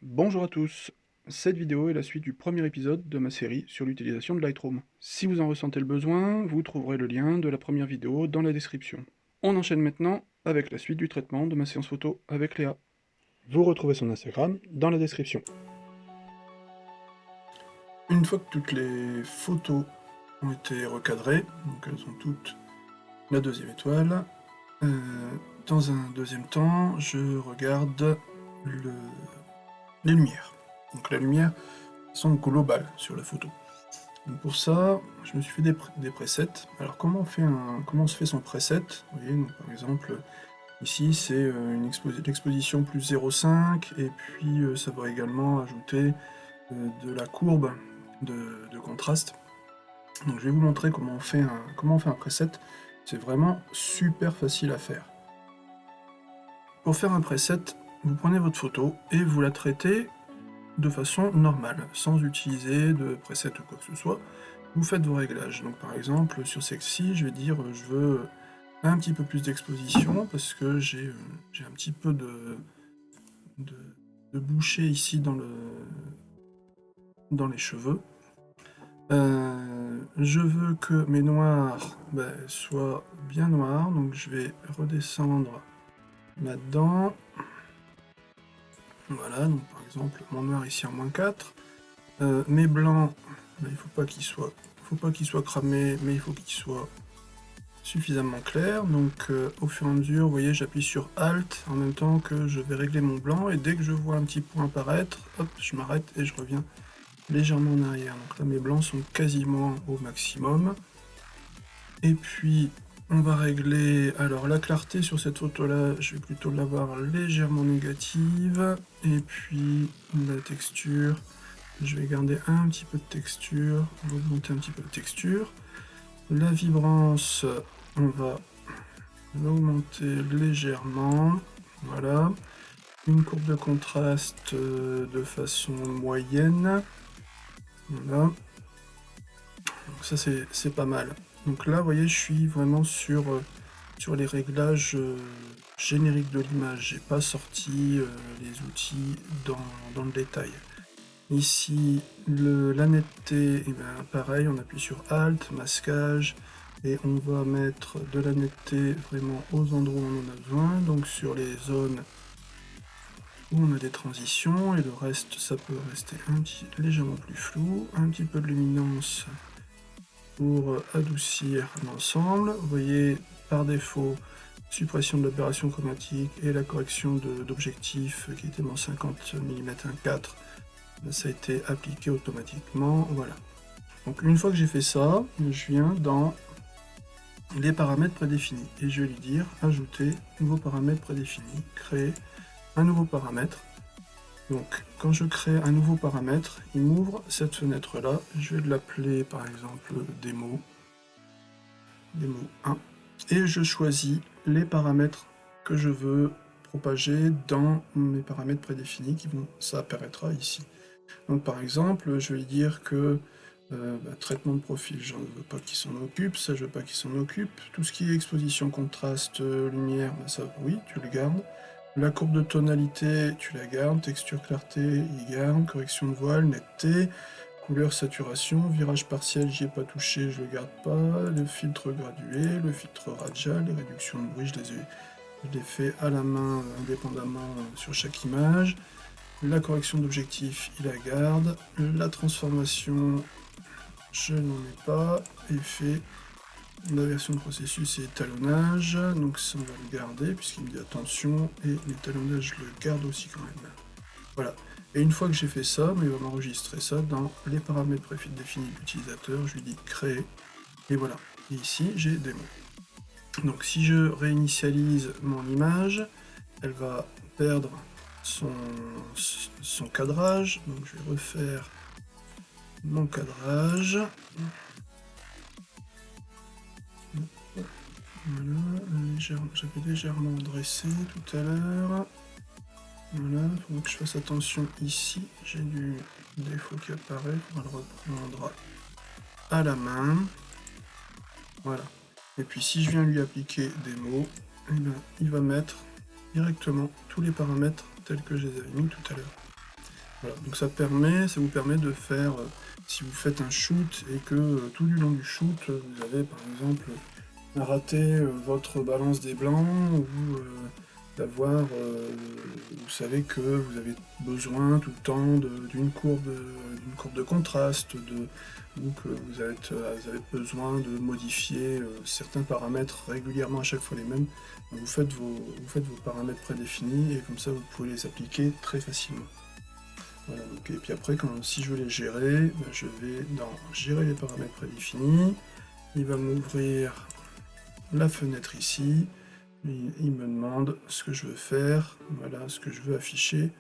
Bonjour à tous, cette vidéo est la suite du premier épisode de ma série sur l'utilisation de Lightroom. Si vous en ressentez le besoin, vous trouverez le lien de la première vidéo dans la description. On enchaîne maintenant avec la suite du traitement de ma séance photo avec Léa. Vous retrouvez son Instagram dans la description. Une fois que toutes les photos ont été recadrées, donc elles ont toutes la deuxième étoile, dans un deuxième temps, je regarde les lumières. Donc la lumière sont globales sur la photo. Donc pour ça, je me suis fait des presets. Alors comment on se fait son preset? Vous voyez, donc par exemple, ici c'est l'exposition plus 0,5, et puis ça va également ajouter de la courbe de contraste. Donc je vais vous montrer comment on fait un preset. C'est vraiment super facile à faire. Pour faire un preset, vous prenez votre photo et vous la traitez de façon normale, sans utiliser de preset ou quoi que ce soit. Vous faites vos réglages. Donc par exemple, sur celle-ci, je vais dire je veux un petit peu plus d'exposition parce que j'ai un petit peu de boucher ici dans les cheveux. Je veux que mes noirs soient bien noirs, donc je vais redescendre là-dedans. Voilà, donc par exemple, mon noir ici en -4. Mes blancs, il faut pas qu'ils soient cramés, mais il faut qu'ils soient suffisamment clairs. Donc au fur et à mesure, vous voyez, j'appuie sur Alt en même temps que je vais régler mon blanc, et dès que je vois un petit point apparaître, hop, je m'arrête et je reviens légèrement en arrière. Donc là, mes blancs sont quasiment au maximum. Et puis, on va régler... Alors, la clarté sur cette photo-là, je vais plutôt l'avoir légèrement négative. Et puis, la texture, je vais garder un petit peu de texture, on va augmenter un petit peu de texture. La vibrance, on va l'augmenter légèrement. Voilà. Une courbe de contraste de façon moyenne. Voilà. Donc ça, c'est pas mal. Donc là, vous voyez, je suis vraiment sur les réglages génériques de l'image. J'ai pas sorti les outils dans le détail. Ici, la netteté, et pareil, on appuie sur Alt, masquage, et on va mettre de la netteté vraiment aux endroits où on en a besoin, donc sur les zones où on a des transitions, et le reste, ça peut rester légèrement plus flou. Un petit peu de luminance pour adoucir l'ensemble. Vous voyez, par défaut, suppression de l'aberration chromatique et la correction d'objectif qui était mon 50 mm 1.4, ça a été appliqué automatiquement. Voilà. Donc une fois que j'ai fait ça, je viens dans les paramètres prédéfinis et je vais lui dire ajouter nouveau paramètre prédéfini, créer un nouveau paramètre. Donc quand je crée un nouveau paramètre, il m'ouvre cette fenêtre là. Je vais l'appeler par exemple démo 1, et je choisis les paramètres que je veux propager dans mes paramètres prédéfinis ça apparaîtra ici. Donc par exemple, je vais dire que traitement de profil, je ne veux pas qu'il s'en occupe, ça je veux pas qu'il s'en occupe. Tout ce qui est exposition, contraste, lumière, ça oui, tu le gardes. La courbe de tonalité, tu la gardes. Texture, clarté, il garde. Correction de voile, netteté. Couleur, saturation. Virage partiel, j'y ai pas touché, je le garde pas. Le filtre gradué, le filtre radial, les réductions de bruit, je les fais à la main indépendamment sur chaque image. La correction d'objectif, il la garde. La transformation, je n'en ai pas. Effet, la version de processus et étalonnage. Donc ça, on va le garder puisqu'il me dit attention. Et l'étalonnage, je le garde aussi quand même. Voilà. Et une fois que j'ai fait ça, il va m'enregistrer ça dans les paramètres prédéfinis de l'utilisateur. Je lui dis créer. Et voilà. Et ici, j'ai démo. Donc si je réinitialise mon image, elle va perdre son cadrage. Donc je vais refaire mon cadrage. Voilà, j'avais légèrement dressé tout à l'heure. Voilà, il faut que je fasse attention ici. J'ai du défaut qui apparaît. On va le reprendre à la main. Voilà. Et puis si je viens lui appliquer des mots, il va mettre directement tous les paramètres tels que je les avais mis tout à l'heure. Voilà, donc ça vous permet de faire, si vous faites un shoot et que tout du long du shoot, vous avez par exemple raté votre balance des blancs, ou d'avoir, vous savez que vous avez besoin tout le temps d'une courbe de contraste, ou que vous avez besoin de modifier certains paramètres régulièrement, à chaque fois les mêmes. Donc vous faites vos paramètres prédéfinis, et comme ça vous pouvez les appliquer très facilement. Voilà, donc, et puis après, si je veux les gérer, ben, je vais dans gérer les paramètres prédéfinis. Il va m'ouvrir la fenêtre ici. Il me demande ce que je veux faire, voilà ce que je veux afficher.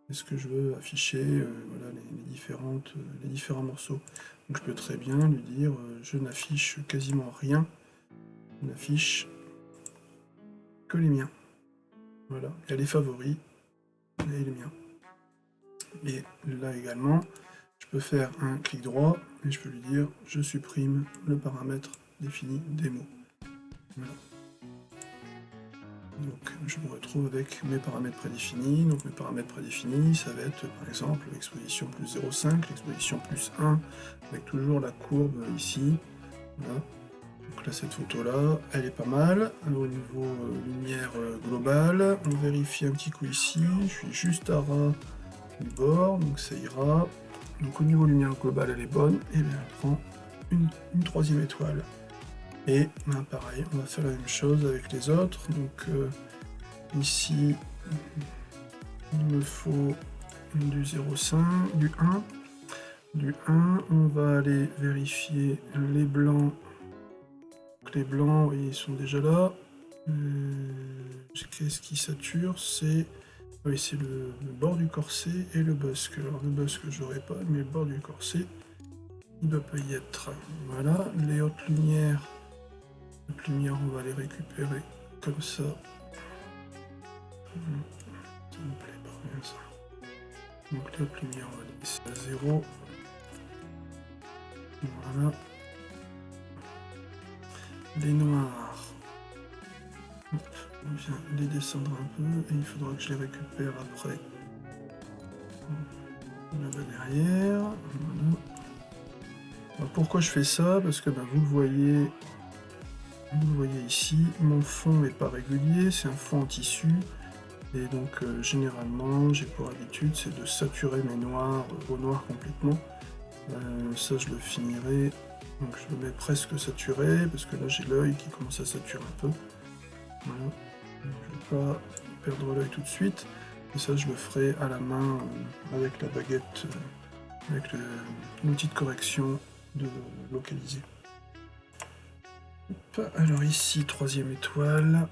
Est-ce que je veux afficher voilà, les différents morceaux. Donc je peux très bien lui dire je n'affiche quasiment rien, je n'affiche que les miens. Voilà, il y a les favoris et les miens. Et là également, je peux faire un clic droit et je peux lui dire je supprime le paramètre défini démo. Voilà. Donc je me retrouve avec mes paramètres prédéfinis. Donc mes paramètres prédéfinis, ça va être par exemple l'exposition plus 0,5, l'exposition plus 1, avec toujours la courbe ici. Voilà. Donc là, cette photo-là, elle est pas mal. Au niveau lumière globale, on vérifie un petit coup ici. Je suis juste à ras du bord, donc ça ira. Donc au niveau lumière globale, elle est bonne. Et bien elle prend une troisième étoile. Et ben, pareil, on va faire la même chose avec les autres. Donc ici, il me faut du 0,5, du 1. Du 1, on va aller vérifier les blancs. Donc les blancs, ils sont déjà là. Qu'est-ce qui sature? C'est oui, c'est le bord du corset et le busque. Alors le busque, je n'aurai pas, mais le bord du corset, il ne doit pas y être. Voilà, les hautes lumières, on va les récupérer comme ça. Ça me plaît pas bien ça. Donc les hautes lumières, on va les laisser à 0. Voilà. Les noirs, on vient les descendre un peu, et il faudra que je les récupère après. Là-bas derrière. Voilà. Alors pourquoi je fais ça? Parce que ben, vous le voyez ici, mon fond n'est pas régulier, c'est un fond en tissu. Et donc généralement, j'ai pour habitude, c'est de saturer mes noirs au noir complètement. Ça, je le finirai. Donc je le mets presque saturé, parce que là j'ai l'œil qui commence à saturer un peu. Voilà. Je ne vais pas perdre l'œil tout de suite. Et ça, je le ferai à la main avec la baguette, avec l'outil de correction de localiser. Hop. Alors ici, troisième étoile.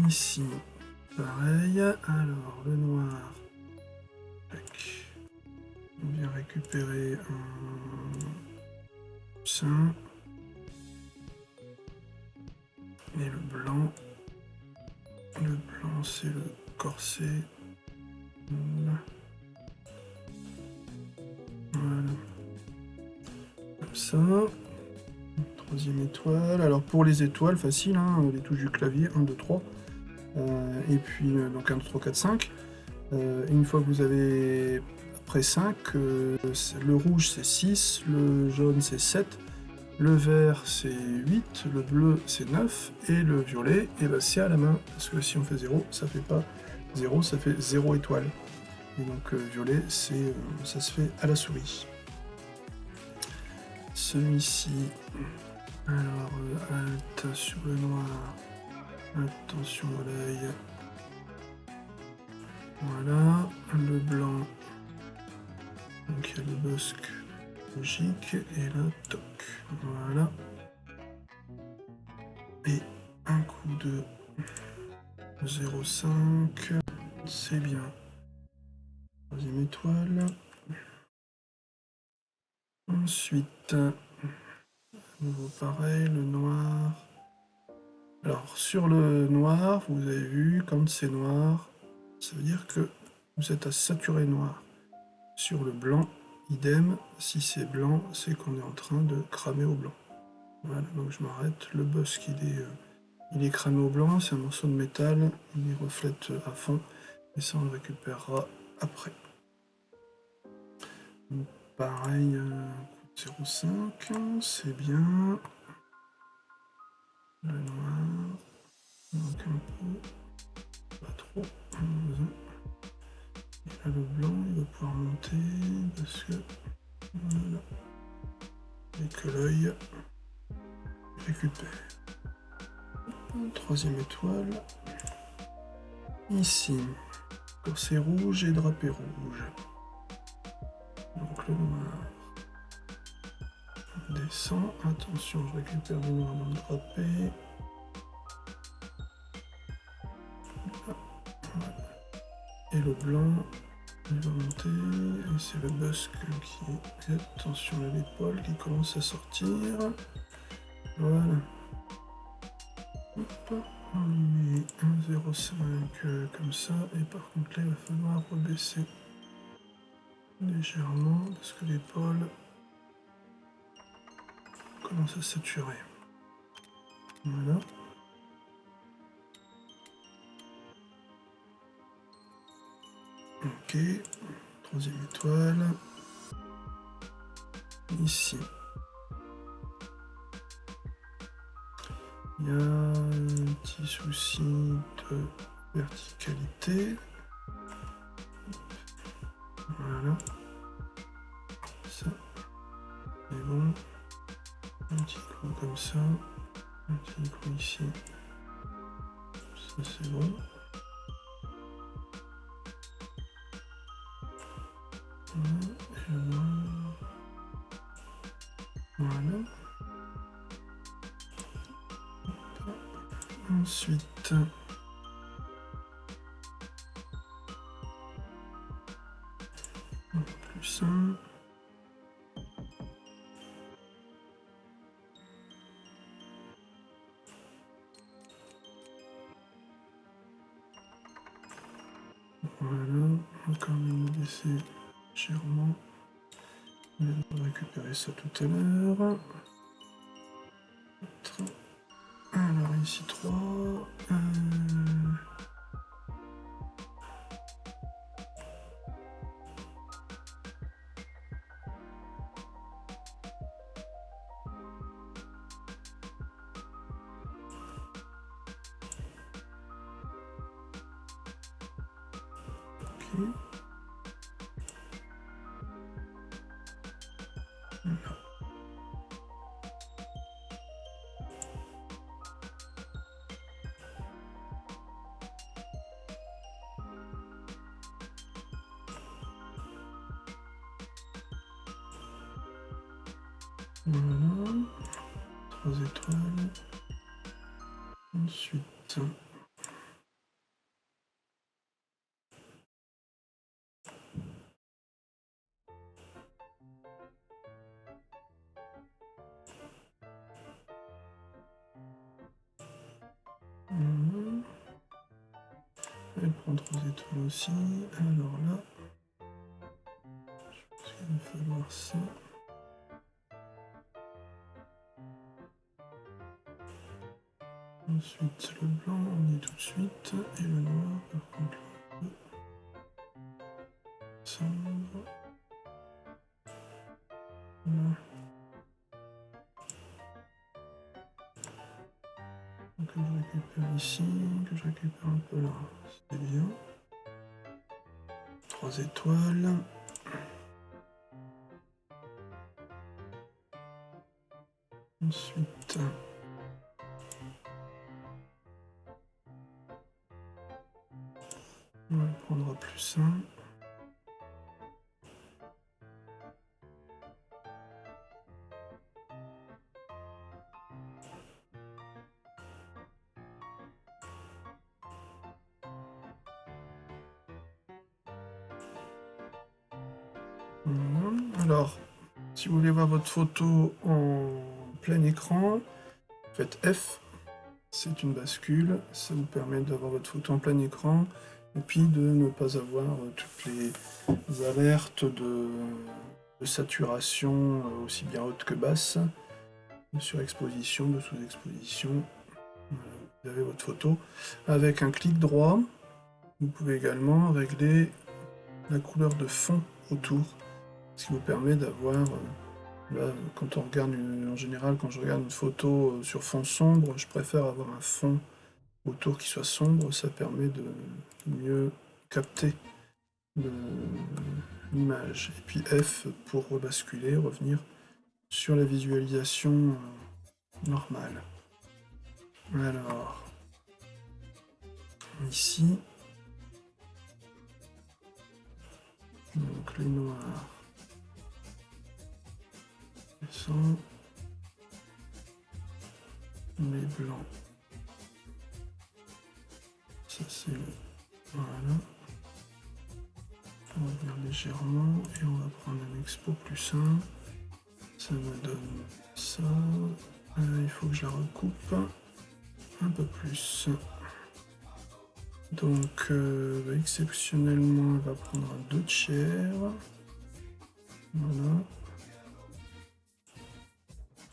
Ici, pareil. Alors, le noir. Tac. On vient récupérer un sein. Et le blanc. Le blanc, c'est le corset. Voilà. Comme ça. Troisième étoile. Alors pour les étoiles, facile, hein, les touches du clavier, 1, 2, 3. Et puis donc 1, 2, 3, 4, 5. Une fois que vous avez après 5, le rouge c'est 6, le jaune c'est 7, le vert c'est 8, le bleu c'est 9, et le violet, et ben, c'est à la main, parce que si on fait 0, ça fait pas 0, ça fait 0 étoile. Et donc violet, ça se fait à la souris. Celui-ci, alors alt sur le noir, attention à l'œil. Voilà, le blanc, donc il y a le busque logique, et là, toc, voilà. Et un coup de 0,5, c'est bien. Troisième étoile. Ensuite, nouveau pareil, le noir. Alors, sur le noir, vous avez vu, quand c'est noir, ça veut dire que vous êtes à saturer noir. Sur le blanc, idem, si c'est blanc, c'est qu'on est en train de cramer au blanc. Voilà, donc je m'arrête. Le busque, il est cramé au blanc, c'est un morceau de métal, il reflète à fond. Et ça, on le récupérera après. Donc, pareil, coûte 0,5, c'est bien. Le noir, donc un peu, pas trop. Et là, le blanc, il va pouvoir monter parce que voilà, avec l'œil, récupère. Troisième étoile. Ici, corset rouge et drapé rouge. Donc le noir descend. Attention, je récupère le noir dans le drapé. Voilà. Et le blanc, il va monter. Et c'est le busque qui est... Attention à l'épaule qui commence à sortir. Voilà. Hop. On met 1,05 comme ça. Et par contre là, il va falloir rebaisser légèrement parce que l'épaule commence à saturer. Voilà. Ok. Troisième étoile. Ici. Il y a un petit souci de verticalité. Voilà. Ça, c'est bon. Un petit clou comme ça. Un petit clou ici. Ça, c'est bon. Et le noir. Voilà. Ensuite, plus un. Voilà, encore une baisser légèrement. On va récupérer ça tout à l'heure. Alors ici 3. Ok. Voilà. 3 étoiles. Ensuite. Elle prend 3 étoiles aussi. Alors là, je pense qu'il va falloir ça. Ensuite, le blanc, on y est tout de suite. Et le noir, par contre, on peut descendre. Voilà. Donc, que je récupère ici, que je récupère un peu là. C'est bien. 3 étoiles. Ensuite, on va le prendre à plus 1. Voilà. Alors, si vous voulez voir votre photo en plein écran, faites F. C'est une bascule. Ça vous permet d'avoir votre photo en plein écran et puis de ne pas avoir toutes les alertes de saturation aussi bien haute que basse, de surexposition, de sous-exposition. Voilà, vous avez votre photo avec un clic droit. Vous pouvez également régler la couleur de fond autour, ce qui vous permet d'avoir, là, quand on regarde en général, quand je regarde une photo sur fond sombre, je préfère avoir un fond autour qui soit sombre, ça permet de mieux capter l'image. Et puis F pour rebasculer, revenir sur la visualisation normale. Alors, ici, donc les noirs descendent, les blancs, ça c'est le... Voilà. On va revenir légèrement et on va prendre un expo plus simple. Ça me donne ça. Il faut que je la recoupe un peu plus. Donc, exceptionnellement, elle va prendre un 2/3. Voilà.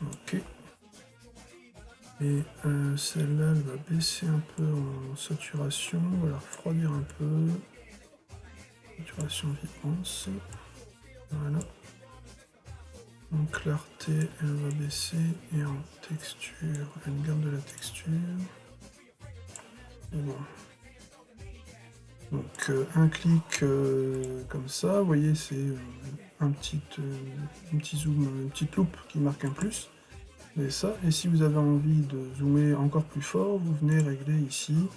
Ok. Et celle-là, elle va baisser un peu en saturation. On va la refroidir un peu. Saturation vibrance. Voilà. En clarté, elle va baisser. Et en texture, elle garde de la texture. Et bon. Donc un clic comme ça, vous voyez, c'est un petit zoom, une petite loupe qui marque un plus. Et ça, et si vous avez envie de zoomer encore plus fort, vous venez régler ici.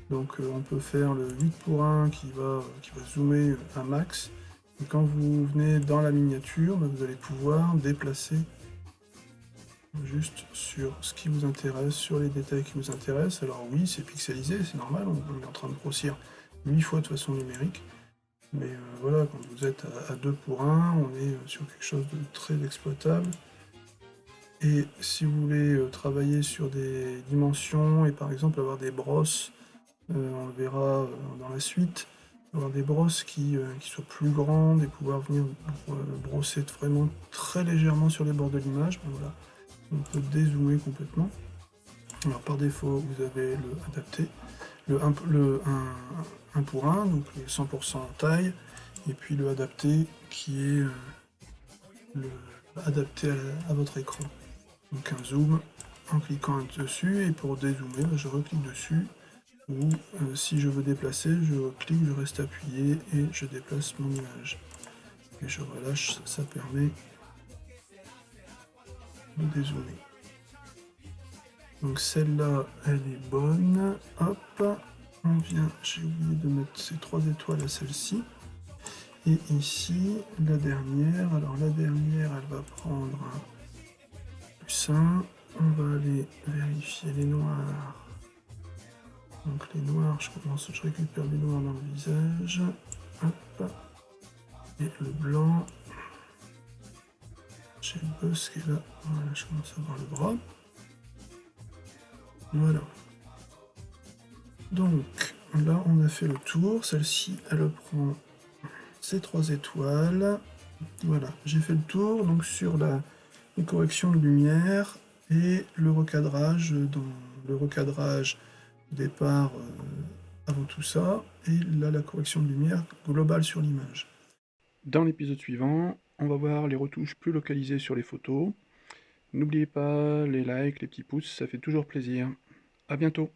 Donc on peut faire le 8:1 qui va zoomer un max. Et quand vous venez dans la miniature, vous allez pouvoir déplacer juste sur ce qui vous intéresse, sur les détails qui vous intéressent. Alors oui, c'est pixelisé, c'est normal, on est en train de grossir 8 fois de façon numérique. Mais voilà, quand vous êtes à 2:1, on est sur quelque chose de très exploitable. Et si vous voulez travailler sur des dimensions et par exemple avoir des brosses, on le verra dans la suite, avoir des brosses qui soient plus grandes et pouvoir venir brosser vraiment très légèrement sur les bords de l'image, ben voilà, on peut dézoomer complètement. Alors par défaut, vous avez le adapté, le 1:1, donc le 100% en taille, et puis le adapté qui est le adapté à votre écran. Donc un zoom en cliquant dessus, et pour dézoomer, je reclique dessus, ou si je veux déplacer, je clique, je reste appuyé et je déplace mon image. Et je relâche, ça permet de dézoomer. Donc celle-là, elle est bonne. Hop, on vient, j'ai oublié de mettre ces 3 étoiles à celle-ci. Et ici, la dernière, alors la dernière, elle va prendre un plus 1. On va aller vérifier les noirs. Donc les noirs, je récupère les noirs dans le visage. Hop. Et le blanc. J'ai le buzz qui est là. Voilà, je commence à voir le bras. Voilà. Donc là, on a fait le tour. Celle-ci, elle prend ces 3 étoiles. Voilà, j'ai fait le tour. Donc sur les corrections de lumière et le recadrage, dans le recadrage départ avant tout ça, et là la correction de lumière globale sur l'image. Dans l'épisode suivant, on va voir les retouches plus localisées sur les photos. N'oubliez pas les likes, les petits pouces, ça fait toujours plaisir. À bientôt.